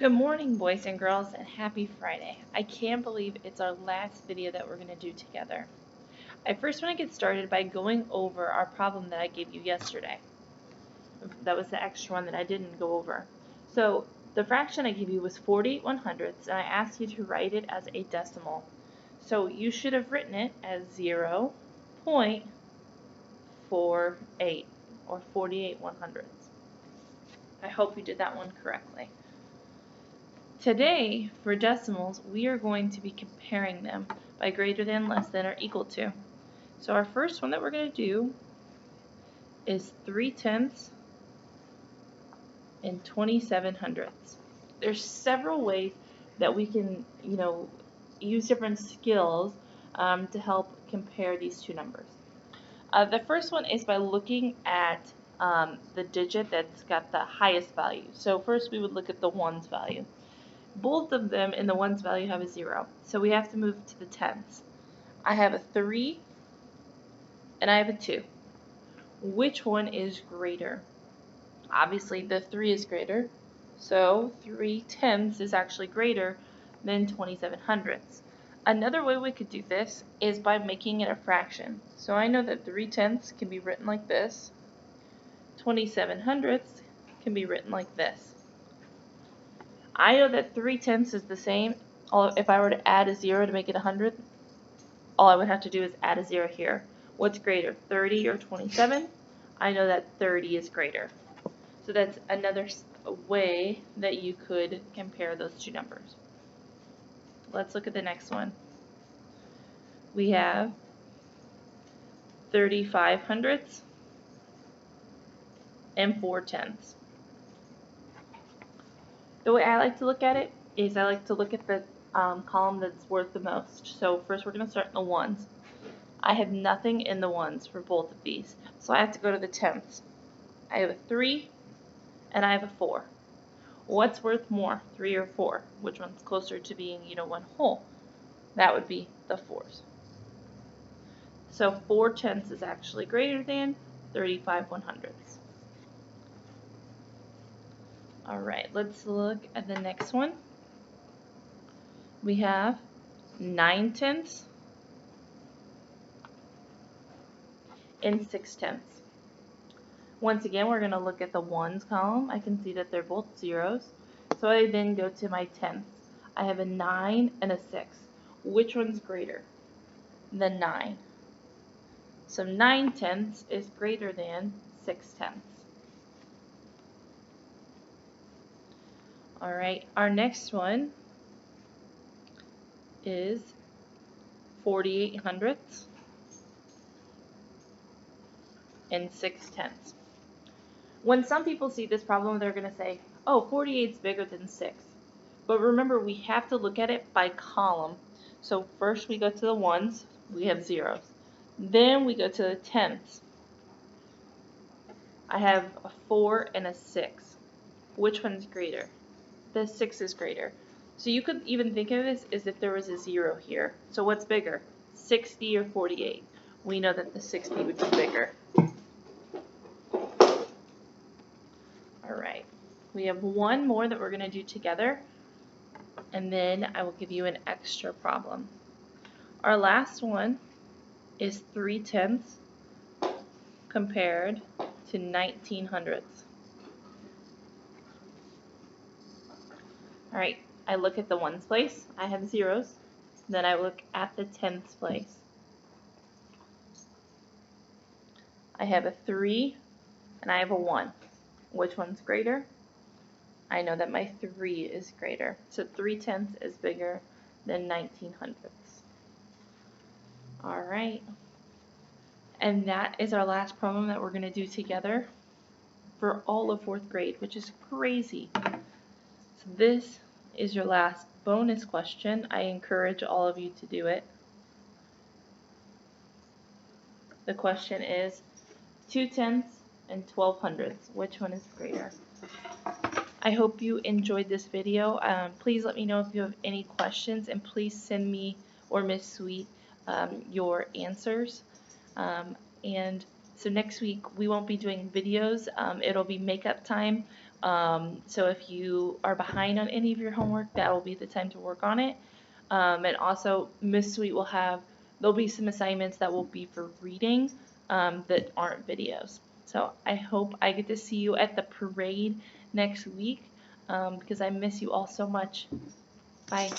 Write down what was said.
Good morning, boys and girls, and happy Friday. I can't believe it's our last video that we're going to do together. I first want to get started by going over our problem that I gave you yesterday. That was the extra one that I didn't go over. So the fraction I gave you was 48/100ths, and I asked you to write it as a decimal. So you should have written it as 0.48 or 48/100ths. I hope you did that one correctly. Today, for decimals, we are going to be comparing them by greater than, less than, or equal to. So our first one that we're going to do is 3/10 and 27/100ths. There's several ways that we can, use different skills to help compare these two numbers. The first one is by looking at the digit that's got the highest value. So first we would look at the ones value. Both of them in the ones value have a 0, so we have to move to the tenths. I have a 3 and I have a 2. Which one is greater? Obviously the 3 is greater, so 3/10 is actually greater than 27/100ths. Another way we could do this is by making it a fraction. So I know that 3/10 can be written like this, 27/100ths can be written like this. I know that 3/10 is the same. If I were to add a 0 to make it 100, all I would have to do is add a 0 here. What's greater, 30 or 27? I know that 30 is greater. So that's another way that you could compare those two numbers. Let's look at the next one. We have 35/100ths and 4/10ths. The way I like to look at it is I like to look at the column that's worth the most. So first we're going to start in the ones. I have nothing in the ones for both of these, so I have to go to the tenths. I have a 3 and I have a 4. What's worth more, 3 or 4? Which one's closer to being, one whole? That would be the 4s. So 4/10 is actually greater than 35/100ths. Alright, let's look at the next one. We have 9/10 and 6/10. Once again, we're going to look at the ones column. I can see that they're both zeros. So I then go to my tenths. I have a 9 and a 6. Which one's greater than 9? So 9/10 is greater than 6/10. Alright, our next one is 48/100ths and 6/10. When some people see this problem, they're going to say, oh, 48 is bigger than 6. But remember, we have to look at it by column. So first we go to the ones, we have zeros. Then we go to the tenths. I have a 4 and a 6. Which one's greater? The 6 is greater. So you could even think of this as if there was a 0 here. So what's bigger, 60 or 48? We know that the 60 would be bigger. Alright, we have one more that we're going to do together, and then I will give you an extra problem. Our last one is 3/10 compared to 19/100ths. Alright, I look at the ones place, I have zeros, then I look at the tenths place. I have a 3 and I have a 1. Which one's greater? I know that my 3 is greater. So 3/10 is bigger than 19/100ths. Alright. And that is our last problem that we're going to do together for all of 4th grade, which is crazy. So this is your last bonus question. I encourage all of you to do it. The question is 2/10 and 12/100ths. Which one is greater? I hope you enjoyed this video. Please let me know if you have any questions, and please send me or Miss Sweet your answers. And so next week we won't be doing videos. It'll be makeup time So if you are behind on any of your homework, that will be the time to work on it. And also, Miss Sweet will there'll be some assignments that will be for reading that aren't videos. So I hope I get to see you at the parade next week because I miss you all so much. Bye.